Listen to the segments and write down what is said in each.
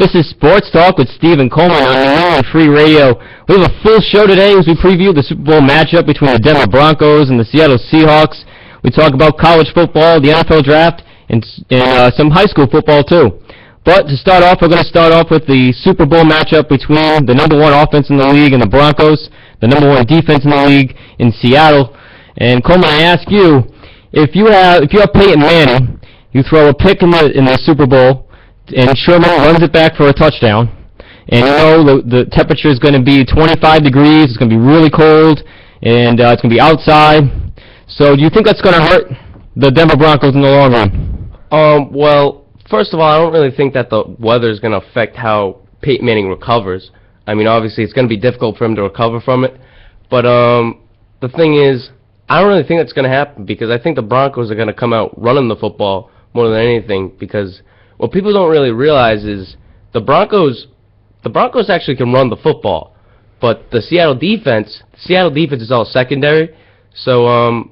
This is Sports Talk with Stephen Coleman on New England Free Radio. We have a full show today as we preview the Super Bowl matchup between the Denver Broncos and the Seattle Seahawks. We talk about college football, the NFL draft, and some high school football too. But to start off, we're going to start off with the Super Bowl matchup between the number one offense in the league and the Broncos, the number one defense in the league in Seattle. And Coleman, I ask you, if you have Peyton Manning, you throw a pick in the Super Bowl, and Sherman runs it back for a touchdown, and you know the temperature is going to be 25 degrees, it's going to be really cold, and it's going to be outside. So do you think that's going to hurt the Denver Broncos in the long run? Well, first of all, I don't really think that the weather is going to affect how Peyton Manning recovers. I mean, obviously, it's going to be difficult for him to recover from it, but the thing is, I don't really think that's going to happen because I think the Broncos are going to come out running the football more than anything because what people don't really realize is the Broncos actually can run the football, but the Seattle defense is all secondary, so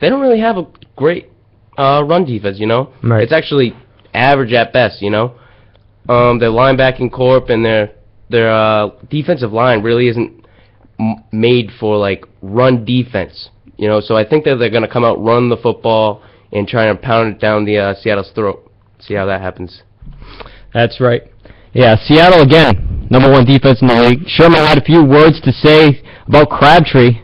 they don't really have a great run defense, you know? Right. It's actually average at best, you know? Their linebacking corp and their defensive line really isn't made for, like, run defense, you know? So I think that they're going to come out, run the football, and try and pound it down the Seattle's throat. See how that happens. That's right. Yeah, Seattle, again, number one defense in the league. Sherman had a few words to say about Crabtree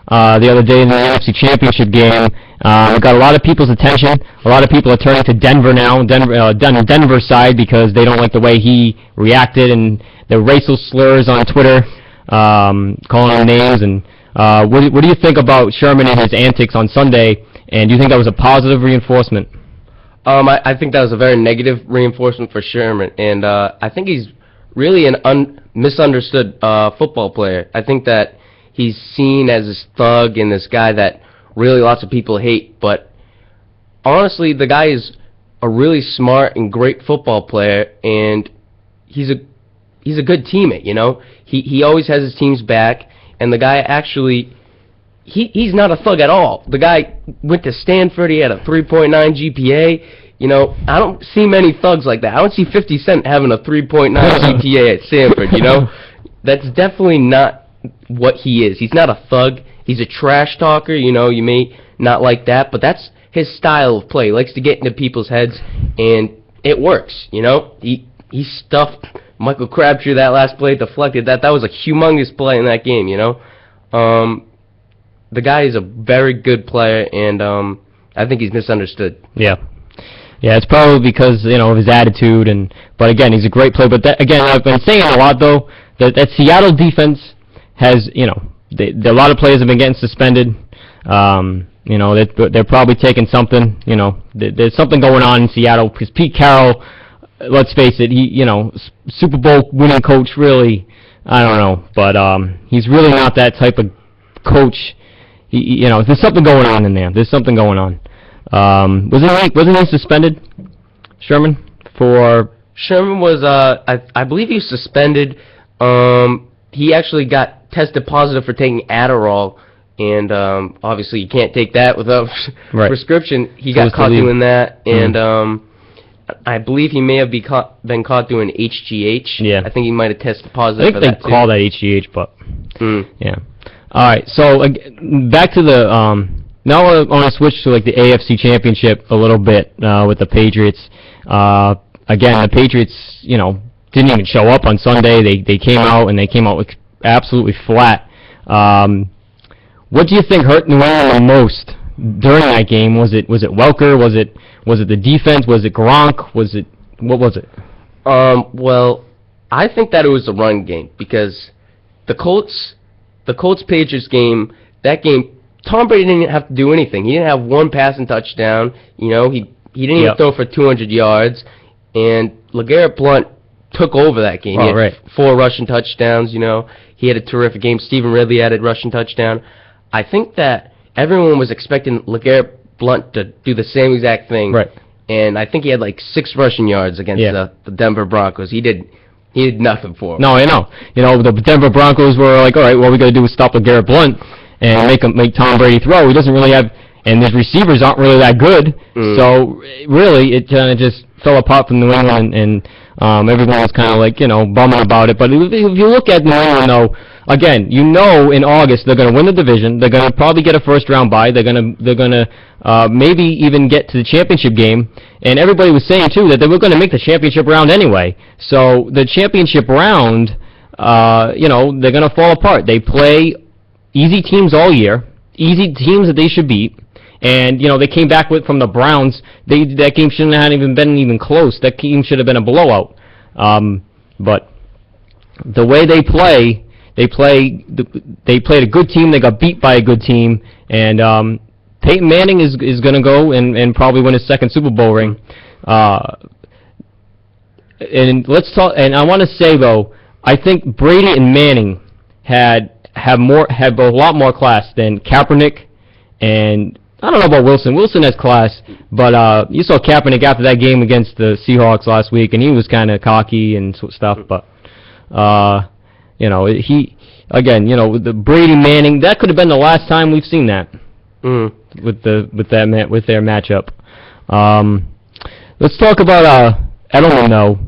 the other day in the NFC Championship game. It got a lot of people's attention. A lot of people are turning to Denver now, Denver's side, because they don't like the way he reacted and the racial slurs on Twitter, calling him names. And what do you think about Sherman and his antics on Sunday, and do you think that was a positive reinforcement? I think that was a very negative reinforcement for Sherman, and I think he's really an misunderstood football player. I think that he's seen as this thug and this guy that really lots of people hate, but honestly, the guy is a really smart and great football player, and he's a good teammate, you know? He always has his team's back, and the guy actually... He's not a thug at all. The guy went to Stanford. He had a 3.9 GPA. You know, I don't see many thugs like that. I don't see 50 Cent having a 3.9 GPA at Stanford, you know? That's definitely not what he is. He's not a thug. He's a trash talker, you know. You may not like that, but that's his style of play. He likes to get into people's heads, and it works, you know? He stuffed Michael Crabtree that last play, deflected that. That was a humongous play in that game, you know? The guy is a very good player, and I think he's misunderstood. Yeah, it's probably because, you know, of his attitude, but again, he's a great player. But again, I've been saying a lot though that Seattle defense has, you know, a lot of players have been getting suspended. You know, they're probably taking something. You know, there's something going on in Seattle because Pete Carroll, let's face it, he, you know, Super Bowl winning coach, really, I don't know, but he's really not that type of coach. You know, there's something going on in there. There's something going on. Wasn't he suspended, Sherman? Sherman was, I believe he was suspended. He actually got tested positive for taking Adderall, and obviously you can't take that without prescription. He got caught doing that, and I believe he may have been caught doing HGH. Yeah. I think he might have tested positive for that, I think they call that HGH, but yeah. All right, so back to the now I want to switch to like the AFC Championship a little bit with the Patriots. Again, the Patriots, you know, didn't even show up on Sunday. They came out and they came out absolutely flat. What do you think hurt New England the most during that game? Was it Welker? Was it the defense? Was it Gronk? What was it? Well, I think that it was the run game because the Colts-Patriots game, that game, Tom Brady didn't have to do anything. He didn't have one passing touchdown. You know, he didn't even throw for 200 yards. And LeGarrette Blount took over that game. He had 4 rushing touchdowns, you know. He had a terrific game. Stephen Ridley had a rushing touchdown. I think that everyone was expecting LeGarrette Blount to do the same exact thing. Right. And I think he had like 6 rushing yards against the Denver Broncos. He did nothing for him. No, I know. You know, the Denver Broncos were like, all right, what we got to do is stop LeGarrette Blount and make Tom Brady throw. He doesn't really have and his receivers aren't really that good. So really, it kind of just fell apart from New England, and everyone was kind of like, bumming about it. But if you look at New England, though, again, in August they're going to win the division. They're going to probably get a first-round bye. They're going to maybe even get to the championship game. And everybody was saying too that they were going to make the championship round anyway. So the championship round, they're going to fall apart. They play easy teams all year, easy teams that they should beat. And, they came back from the Browns. That game shouldn't have been even close. That game should have been a blowout. But the way they play, they played a good team. They got beat by a good team. And Peyton Manning is going to go and probably win his second Super Bowl ring. And let's talk. And I want to say, though, I think Brady and Manning have a lot more class than Kaepernick, and I don't know about Wilson. Wilson has class, but you saw Kaepernick after that game against the Seahawks last week, and he was kind of cocky and stuff. But he again, with the Brady Manning, that could have been the last time we've seen that with their matchup. Let's talk about Edelman, though.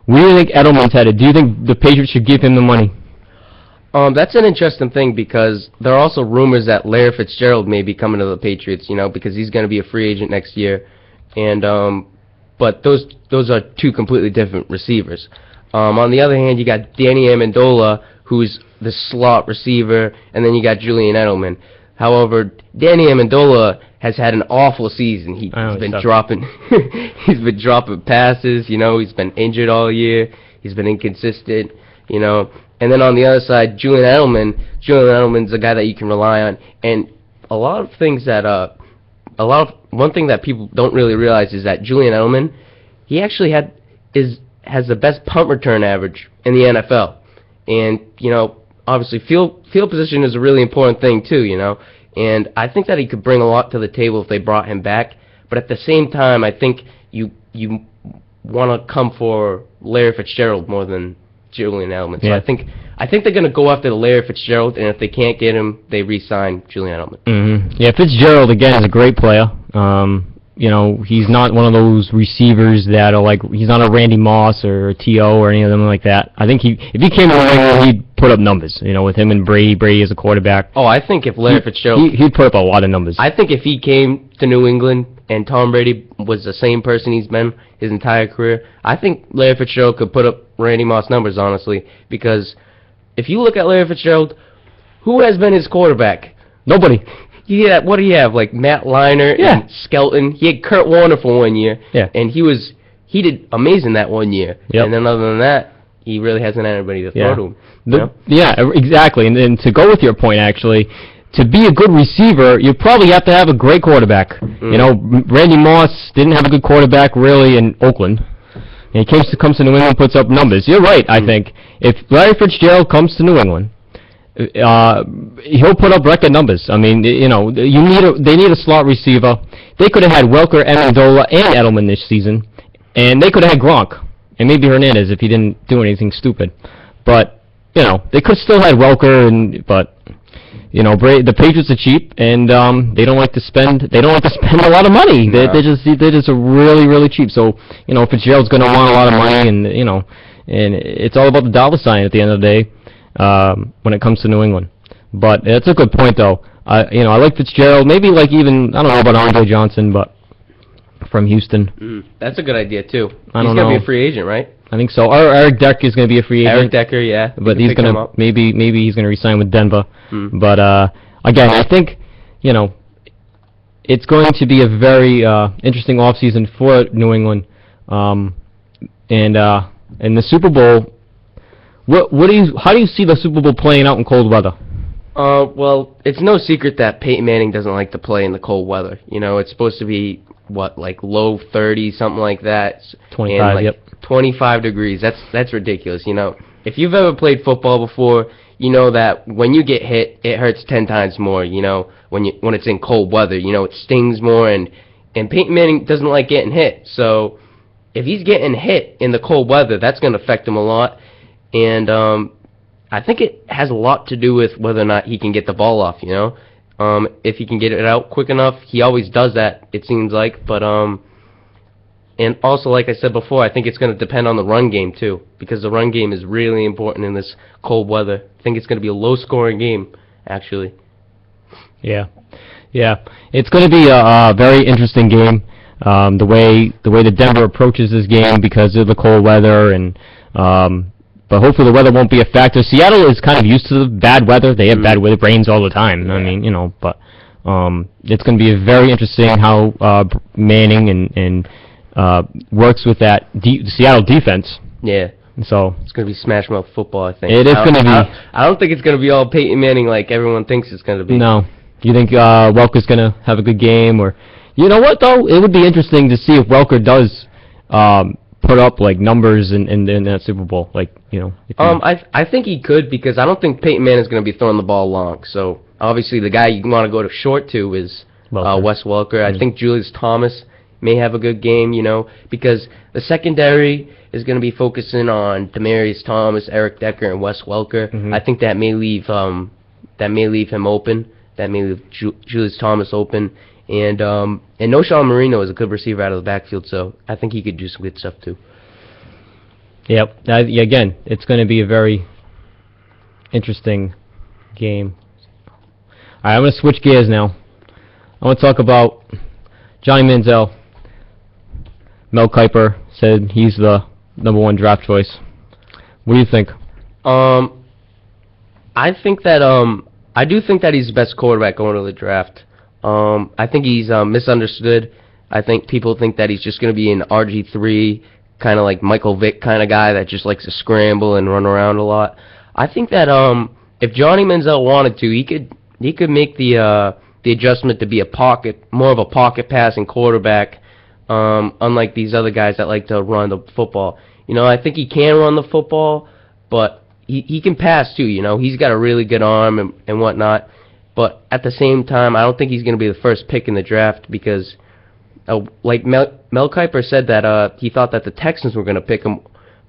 What do you think Edelman's headed? Do you think the Patriots should give him the money? That's an interesting thing because there are also rumors that Larry Fitzgerald may be coming to the Patriots, because he's going to be a free agent next year. And but those are two completely different receivers. On the other hand, you got Danny Amendola, who's the slot receiver, and then you got Julian Edelman. However, Danny Amendola has had an awful season. He's been dropping he's been dropping passes, he's been injured all year. He's been inconsistent, And then on the other side, Julian Edelman's a guy that you can rely on. And one thing that people don't really realize is that Julian Edelman, he actually has the best punt return average in the NFL. And, obviously field position is a really important thing too, And I think that he could bring a lot to the table if they brought him back. But at the same time, I think you want to come for Larry Fitzgerald more than Julian Edelman. So yeah. I think they're going to go after the Larry Fitzgerald, and if they can't get him, they re-sign Julian Edelman. Mm-hmm. Yeah, Fitzgerald, again, is a great player. He's not one of those receivers that are he's not a Randy Moss or a T.O. or any of them like that. I think if he came in the ring, he'd put up numbers, with him and Brady as a quarterback. Oh, I think if Larry Fitzgerald... He'd put up a lot of numbers. I think if he came to New England and Tom Brady was the same person he's been his entire career, I think Larry Fitzgerald could put up Randy Moss numbers, honestly, because if you look at Larry Fitzgerald, who has been his quarterback? Nobody. What do you have? Like Matt Leinart and Skelton. He had Kurt Warner for 1 year. Yeah. And he did amazing that 1 year. Yep. And then other than that, he really hasn't had anybody to throw to him. Yeah, exactly. And then to go with your point, actually, to be a good receiver, you probably have to have a great quarterback. Randy Moss didn't have a good quarterback really in Oakland. And he comes to New England, puts up numbers. You're right, I think. If Larry Fitzgerald comes to New England, he'll put up record numbers. I mean, they need a slot receiver. They could have had Welker, Amendola, and Edelman this season, and they could have had Gronk and maybe Hernandez if he didn't do anything stupid. But they could still had Welker, but the Patriots are cheap, and they don't like to spend. They don't like to spend a lot of money. No. They're just really, really cheap. So Fitzgerald's going to want a lot of money, and and it's all about the dollar sign at the end of the day when it comes to New England. But that's a good point, though. I like Fitzgerald. Maybe I don't know about Andre Johnson, but from Houston. That's a good idea too. I don't He's know. gonna be a free agent, right? I think so. Or Eric Decker is going to be a free agent. Eric Decker, yeah. But he's going to maybe he's going to resign with Denver. But again, I think it's going to be a very interesting offseason for New England. And the Super Bowl, how do you see the Super Bowl playing out in cold weather? Well, it's no secret that Peyton Manning doesn't like to play in the cold weather. It's supposed to be low 30s, something like that. 25, and, yep. 25 degrees. That's ridiculous. If you've ever played football before, you know that when you get hit, it hurts 10 times more. When it's in cold weather, it stings more, and Peyton Manning doesn't like getting hit. So if he's getting hit in the cold weather, that's going to affect him a lot. And I think it has a lot to do with whether or not he can get the ball off. If he can get it out quick enough, he always does that, it seems like. But and also, like I said before, I think it's going to depend on the run game too, because the run game is really important in this cold weather. I think it's going to be a low-scoring game, actually. Yeah, it's going to be a very interesting game. The way the Denver approaches this game because of the cold weather, and but hopefully the weather won't be a factor. Seattle is kind of used to the bad weather. They have bad weather, it rains all the time. I mean, but it's going to be very interesting how Manning and works with that Seattle defense. Yeah. So it's going to be smash mouth football, I think. It is going to be. I don't think it's going to be all Peyton Manning like everyone thinks it's going to be. No. You think Welker's going to have a good game? Or, you know what, though? It would be interesting to see if Welker does put up, like, numbers in that Super Bowl. Like, I think he could, because I don't think Peyton Manning is going to be throwing the ball long. So, obviously, the guy you want to go to short to is Wes Welker. I think Julius Thomas may have a good game, because the secondary is going to be focusing on Demaryius Thomas, Eric Decker, and Wes Welker. Mm-hmm. I think that may leave him open. That may leave Julius Thomas open. And Noshawn Marino is a good receiver out of the backfield, so I think he could do some good stuff too. Yep. Again, it's going to be a very interesting game. All right, I'm going to switch gears now. I want to talk about Johnny Manziel. Mel Kiper said he's the #1 draft choice. What do you think? I do think that he's the best quarterback going to the draft. I think he's misunderstood. I think people think that he's just going to be an RG3, kind of like Michael Vick kind of guy that just likes to scramble and run around a lot. I think that if Johnny Manziel wanted to, he could make the adjustment to be more of a pocket passing quarterback, unlike these other guys that like to run the football. I think he can run the football, but he can pass too, He's got a really good arm and whatnot. But at the same time, I don't think he's going to be the first pick in the draft because, like Mel Kiper said that he thought that the Texans were going to pick him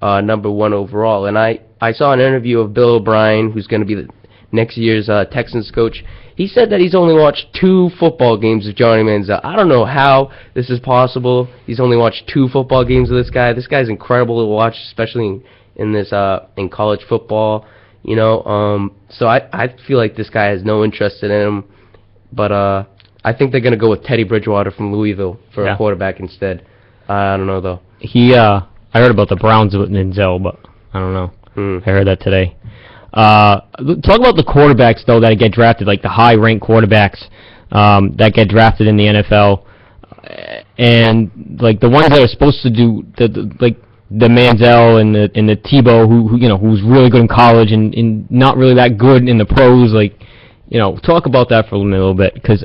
#1 overall. And I saw an interview of Bill O'Brien, who's going to be the next year's Texans coach. He said that he's only watched 2 football games of Johnny Manziel. I don't know how this is possible. He's only watched 2 football games of this guy. This guy's incredible to watch, especially in college football. So I feel like this guy has no interest in him, but I think they're gonna go with Teddy Bridgewater from Louisville for a quarterback instead. I don't know though. I heard about the Browns with Manziel, but I don't know. I heard that today. Talk about the quarterbacks though that get drafted, like the high-ranked quarterbacks that get drafted in the NFL, and like the ones that are supposed to do the Manziel and the Tebow who's really good in college and not really that good in the pros. Talk about that for a little bit, because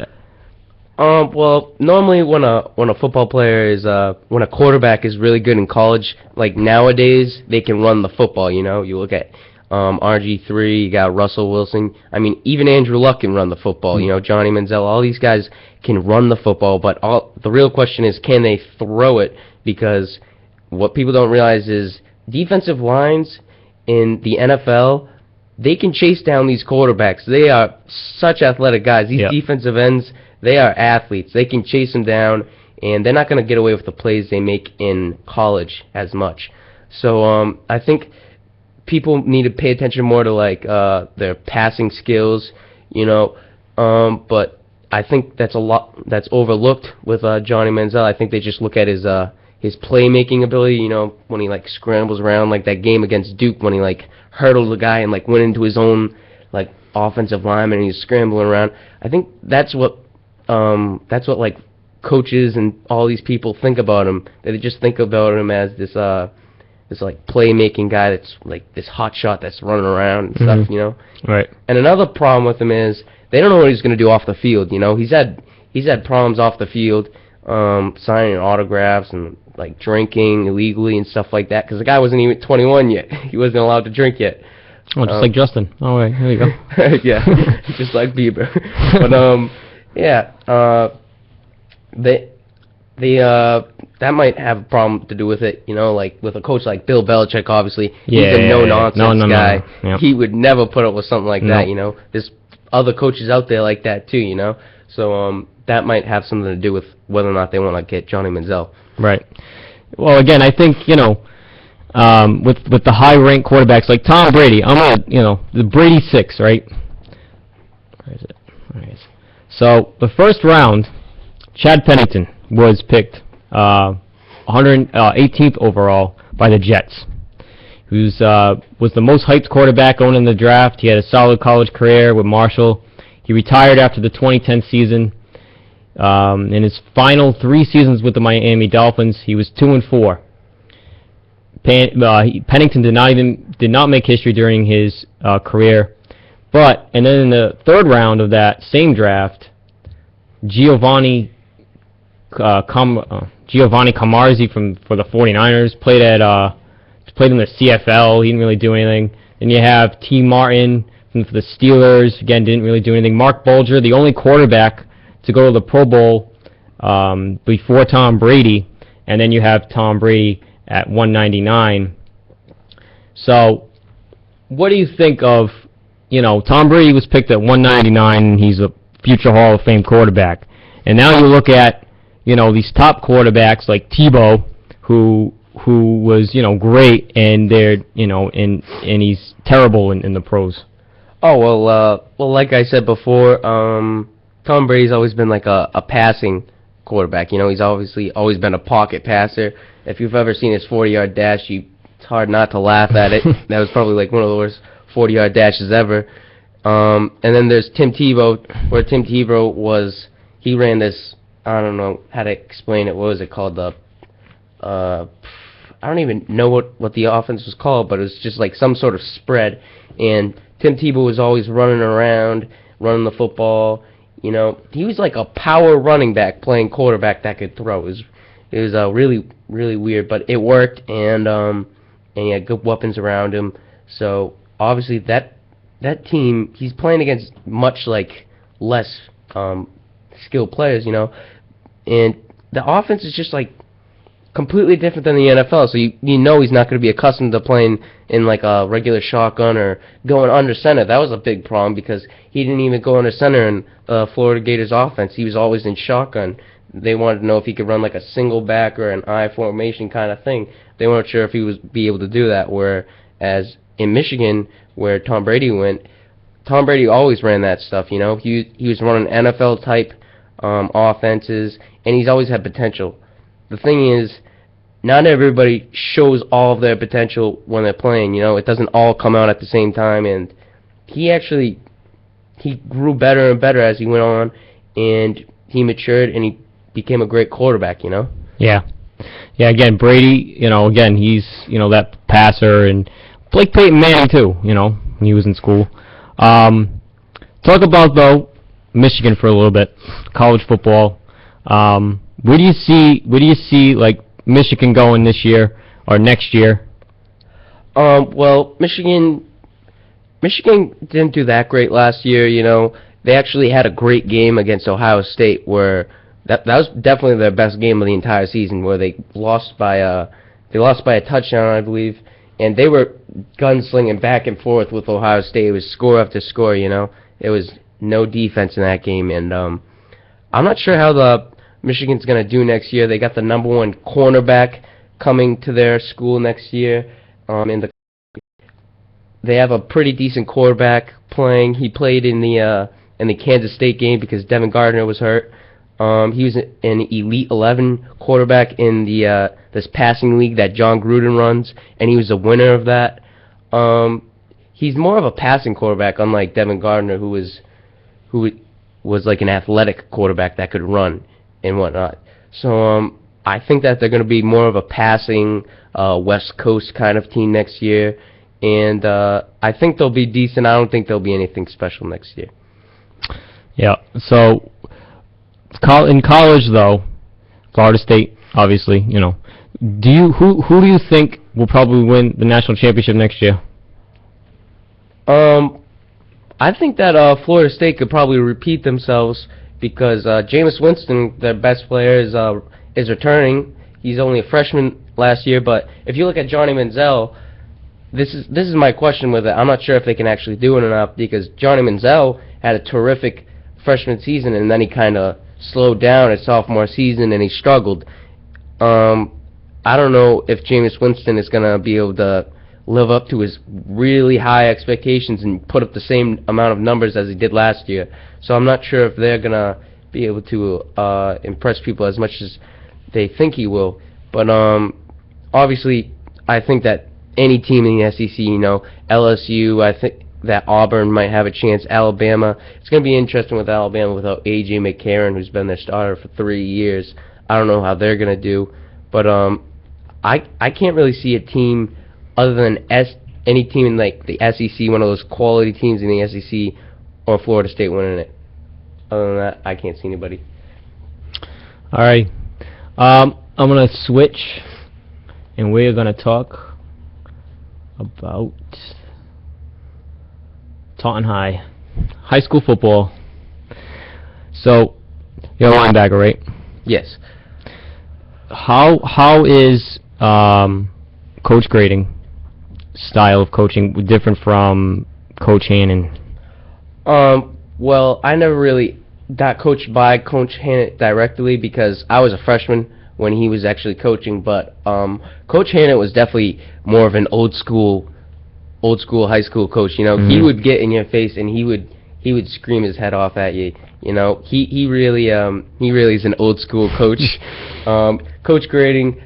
well, normally when a football player when a quarterback is really good in college, like nowadays they can run the football. You look at RG3, you got Russell Wilson. I mean, even Andrew Luck can run the football. Johnny Manziel, all these guys can run the football, but the real question is, can they throw it? Because what people don't realize is defensive lines in the NFL, they can chase down these quarterbacks. They are such athletic guys. These defensive ends, they are athletes. They can chase them down, and they're not going to get away with the plays they make in college as much. So I think people need to pay attention more to their passing skills, but I think that's a lot that's overlooked with Johnny Manziel. I think they just look at his playmaking ability, when he scrambles around, like that game against Duke when he hurdled the guy and went into his own offensive lineman and he's scrambling around. I think that's what coaches and all these people think about him. They just think about him as this playmaking guy that's this hot shot that's running around and stuff, Right. And another problem with him is they don't know what he's going to do off the field. He's had problems off the field, signing autographs and drinking illegally and stuff like that, because the guy wasn't even 21 yet. He wasn't allowed to drink yet. Oh, just like Justin. Oh, wait, here you go. Yeah, just like Bieber. But that might have a problem to do with it. With a coach like Bill Belichick, obviously he's a no-nonsense guy. No. Yep. He would never put up with something like that. This other coaches out there like that too, you know. So that might have something to do with whether or not they want to get Johnny Manziel. Right. Well, again, I think with the high-ranked quarterbacks like Tom Brady, the Brady 6, right? Where is it? All right. So the first round, Chad Pennington was picked 118th overall by the Jets. He was the most hyped quarterback going in the draft. He had a solid college career with Marshall. He retired after the 2010 season. In his final 3 seasons with the Miami Dolphins, he was 2-4. Pennington did not make history during his career. And then in the third round of that same draft, Giovanni Camarzi for the 49ers played in the CFL. He didn't really do anything. Then you have T. Martin for the Steelers. Again, didn't really do anything. Mark Bulger, the only quarterback to go to the Pro Bowl before Tom Brady. And then you have Tom Brady at 199. So, what do you think of, Tom Brady was picked at 199, and he's a future Hall of Fame quarterback. And now you look at, these top quarterbacks like Tebow, who was, great, and they're, and he's terrible in the pros. Oh, well, like I said before, Tom Brady's always been like a passing quarterback. He's obviously always been a pocket passer. If you've ever seen his 40-yard dash, it's hard not to laugh at it. That was probably like one of the worst 40-yard dashes ever. And then there's Tim Tebow, where Tim Tebow he ran this, I don't know how to explain it. What was it called? I don't even know what the offense was called, but it was just like some sort of spread. And Tim Tebow was always running around, running the football. He was like a power running back playing quarterback that could throw. It was really, really weird, but it worked, and he had good weapons around him. So obviously that team, he's playing against much like less skilled players, and the offense is just like completely different than the NFL. So you know he's not going to be accustomed to playing in like a regular shotgun or going under center. That was a big problem because he didn't even go under center in Florida Gators offense. He was always in shotgun. They wanted to know if he could run like a single back or an I formation kind of thing. They weren't sure if he would be able to do that. Whereas in Michigan, where Tom Brady went, Tom Brady always ran that stuff. He was running NFL type offenses, and he's always had potential. The thing is, not everybody shows all of their potential when they're playing. It doesn't all come out at the same time, and he grew better and better as he went on, and he matured, and he became a great quarterback, Yeah. Yeah, again, Brady, again, he's, that passer, and like Peyton Manning, too, when he was in school. Talk about, though, Michigan for a little bit, college football. Where do you see, like, Michigan going this year or next year? Well, Michigan didn't do that great last year, They actually had a great game against Ohio State where that was definitely their best game of the entire season, where they lost by a touchdown, I believe, and they were gunslinging back and forth with Ohio State. It was score after score, It was no defense in that game, and I'm not sure how the Michigan's going to do next year. They got the number 1 cornerback coming to their school next year. They have a pretty decent quarterback playing. He played in the Kansas State game because Devin Gardner was hurt. He was an Elite 11 quarterback in this passing league that John Gruden runs, and he was a winner of that. He's more of a passing quarterback, unlike Devin Gardner, who was like an athletic quarterback that could run and whatnot. So I think that they're going to be more of a passing West Coast kind of team next year, and I think they'll be decent. I don't think they'll be anything special next year. Yeah. So in college, though, Florida State, obviously, who do you think will probably win the national championship next year? I think that Florida State could probably repeat themselves because Jameis Winston, their best player, is returning. He's only a freshman last year, but if you look at Johnny Manziel, this is my question with it. I'm not sure if they can actually do it or not because Johnny Manziel had a terrific freshman season, and then he kind of slowed down his sophomore season, and he struggled. I don't know if Jameis Winston is going to be able to live up to his really high expectations and put up the same amount of numbers as he did last year. So I'm not sure if they're going to be able to impress people as much as they think he will. But obviously, I think that any team in the SEC, LSU, I think that Auburn might have a chance. Alabama, it's going to be interesting with Alabama without A.J. McCarron, who's been their starter for 3 years. I don't know how they're going to do. But I can't really see a team other than any team in like the SEC, one of those quality teams in the SEC, or Florida State winning it. Other than that, I can't see anybody. All right. I'm going to switch, and we're going to talk about Taunton High school football. So, you're a linebacker, right? Yes. How is Coach Grading style of coaching different from Coach Hannon? Well, I never really got coached by Coach Hannon directly because I was a freshman when he was actually coaching. But Coach Hannon was definitely more of an old school high school coach. He would get in your face and he would scream his head off at you. He really is an old school coach. Coach Grading,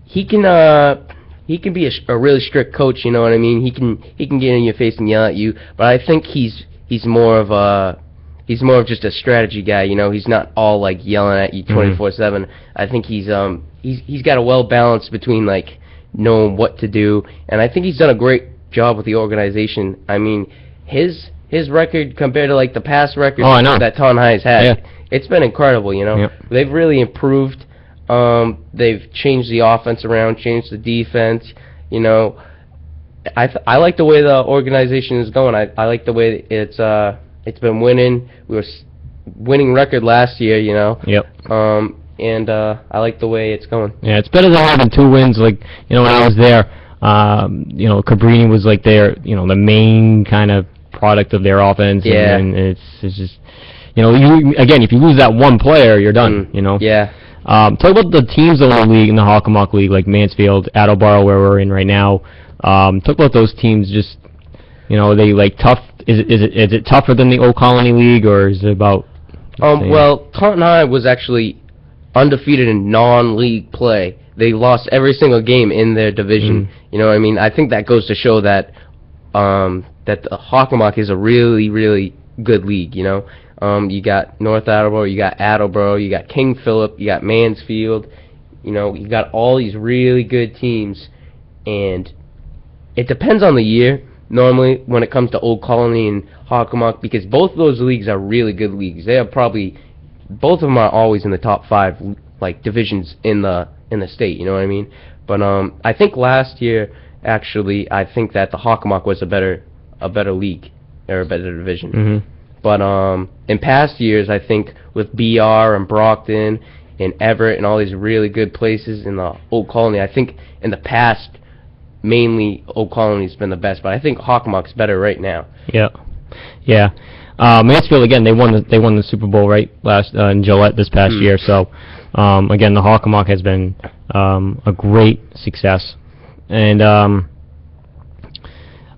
he can be a really strict coach. You know what I mean? He can get in your face and yell at you. But I think he's more of just a strategy guy. He's not all like yelling at you 24/7. I think he's got a well balance between like knowing what to do, and I think he's done a great job with the organization. I mean, his record compared to like the past records that Taunton High has had, it's been incredible. Yep. They've really improved. They've changed the offense around, changed the defense. I like the way the organization is going. I like the way it's been winning. We were winning record last year. Yep. And I like the way it's going. Yeah, it's better than having 2 wins. Like when I was there, Cabrini was like the main kind of product of their offense. Yeah. And it's just if you lose that one player, you're done. Yeah. Talk about the teams in the league, in the Hockomock League, like Mansfield, Attleboro, where we're in right now. Talk about those teams. Just are they like tough? Is it tougher than the Old Colony League, or is it about? Well, Taunton High was actually undefeated in non-league play. They lost every single game in their division. You know what I mean? I think that goes to show that that the Hockomock is a really, really good league. You got North Attleboro, you got Attleboro, you got King Philip, you got Mansfield. You got all these really good teams, and it depends on the year. Normally, when it comes to Old Colony and Hockomock, because both of those leagues are really good leagues. They are probably both of them are always in the top 5 like divisions in the state. You know what I mean? But I think last year, actually, I think that the Hockomock was a better league or a better division. But in past years, I think with BR and Brockton and Everett and all these really good places in the Old Colony, I think in the past, mainly Old Colony's been the best. But I think Hockomock's better right now. Yeah. Mansfield again. They won the Super Bowl right last in Gillette this past year. So again, the Hockomock has been a great success. And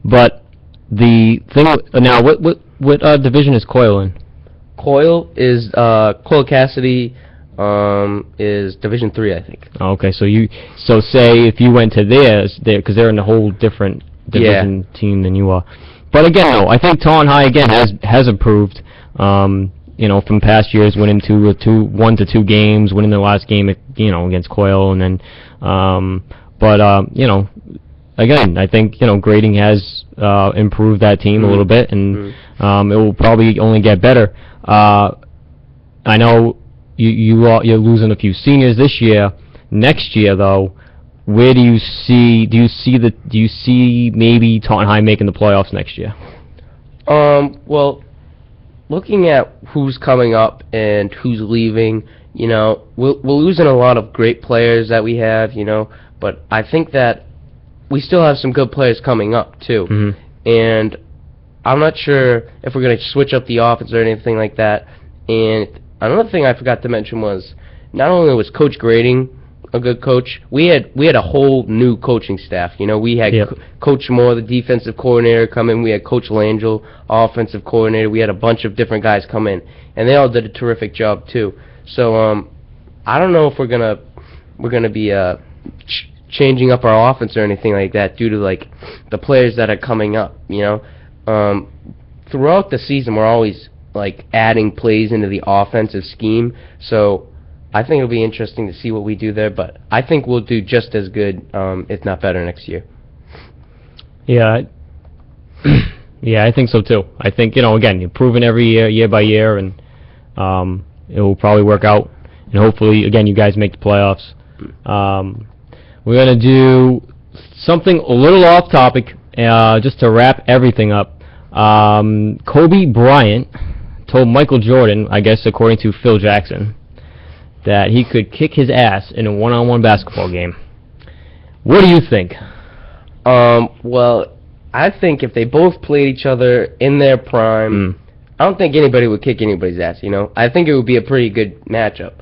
but the thing now, what division is Coyle in? Coyle is Coyle Cassidy is Division 3, I think. Okay, so say if you went to theirs, because they're in a whole different division team than you are. But again, though, I think Taunton High again has improved. From past years, winning 1 to 2 games, winning their last game, against Coyle, and then, again, I think grading has improved that team a little bit, and it will probably only get better. I know you're losing a few seniors this year. Next year, though, where do you see maybe Taunton High making the playoffs next year? Well, looking at who's coming up and who's leaving, we're losing a lot of great players that we have, but I think that we still have some good players coming up too. And I'm not sure if we're going to switch up the offense or anything like that. And another thing I forgot to mention was not only was Coach Grading a good coach, we had a whole new coaching staff. You know, we had Coach Moore, the defensive coordinator, come in. We had Coach Langell, offensive coordinator. We had a bunch of different guys come in, and they all did a terrific job too. So I don't know if we're gonna be changing up our offense or anything like that due to like the players that are coming up. You know, throughout the season we're always like adding plays into the offensive scheme. So I think it'll be interesting to see what we do there, but I think we'll do just as good, if not better, next year. Yeah, yeah, I think so too. I think, you know, again, improving every year by year, and it will probably work out. And hopefully, again, you guys make the playoffs. We're going to do something a little off topic, just to wrap everything up. Kobe Bryant told Michael Jordan, I guess according to Phil Jackson, that he could kick his ass in a one-on-one basketball game. What do you think? Well, I think if they both played each other in their prime, I don't think anybody would kick anybody's ass, you know? I think it would be a pretty good matchup.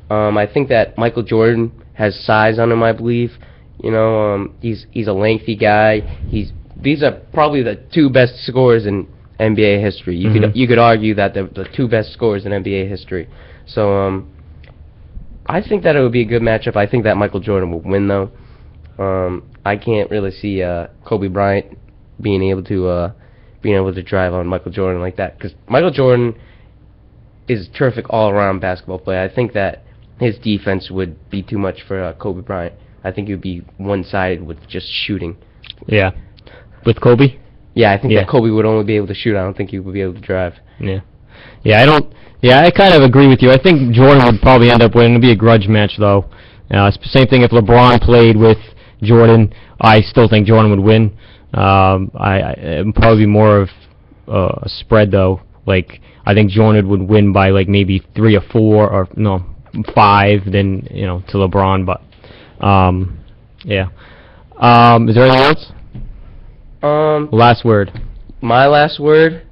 I think that Michael Jordan has size on him, I believe. You know, he's a lengthy guy. These are probably the two best scorers in NBA history. You could argue that they're the two best scorers in NBA history. So, I think that it would be a good matchup. I think that Michael Jordan will win, though. I can't really see Kobe Bryant being able to drive on Michael Jordan like that, because Michael Jordan is a terrific all-around basketball player. I think that his defense would be too much for Kobe Bryant. I think it would be one-sided with just shooting. Yeah, with Kobe. Yeah, I think that Kobe would only be able to shoot. I don't think he would be able to drive. Yeah. Yeah, I kind of agree with you. I think Jordan would probably end up winning. It'd be a grudge match, though. Same thing if LeBron played with Jordan. I still think Jordan would win. It'd probably be more of a spread, though. Like, I think Jordan would win by like maybe 3 or 4 or no 5, then to LeBron. But yeah. Is there anything else? Last word. My last word.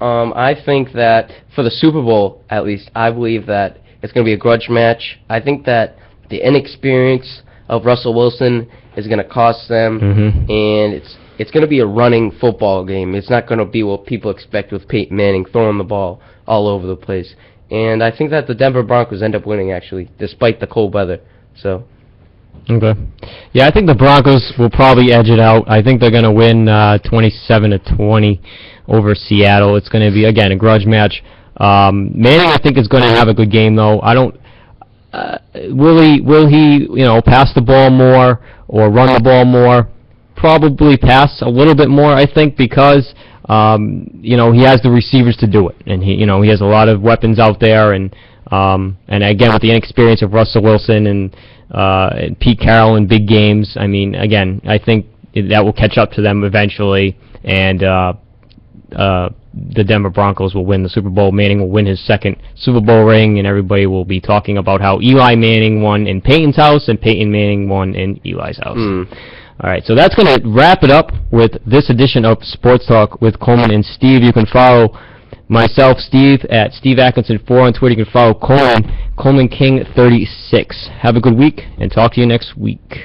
I think that for the Super Bowl, at least, I believe that it's going to be a grudge match. I think that the inexperience of Russell Wilson is going to cost them, and it's going to be a running football game. It's not going to be what people expect with Peyton Manning throwing the ball all over the place. And I think that the Denver Broncos end up winning, actually, despite the cold weather. So. Okay. Yeah, I think the Broncos will probably edge it out. I think they're going to win 27-20 over Seattle. It's going to be, again, a grudge match. Manning, I think, is going to have a good game, though. I don't. Will he pass the ball more or run the ball more? Probably pass a little bit more, I think, because he has the receivers to do it, and he has a lot of weapons out there, and again with the inexperience of Russell Wilson and Pete Carroll in big games. I mean, again, I think that will catch up to them eventually, and the Denver Broncos will win the Super Bowl. Manning will win his second Super Bowl ring, and everybody will be talking about how Eli Manning won in Peyton's house and Peyton Manning won in Eli's house. All right, so that's going to wrap it up with this edition of Sports Talk with Coleman and Steve. You can follow myself, Steve, at Steve Atkinson 4 on Twitter. You can follow Coleman King 36. Have a good week, and talk to you next week.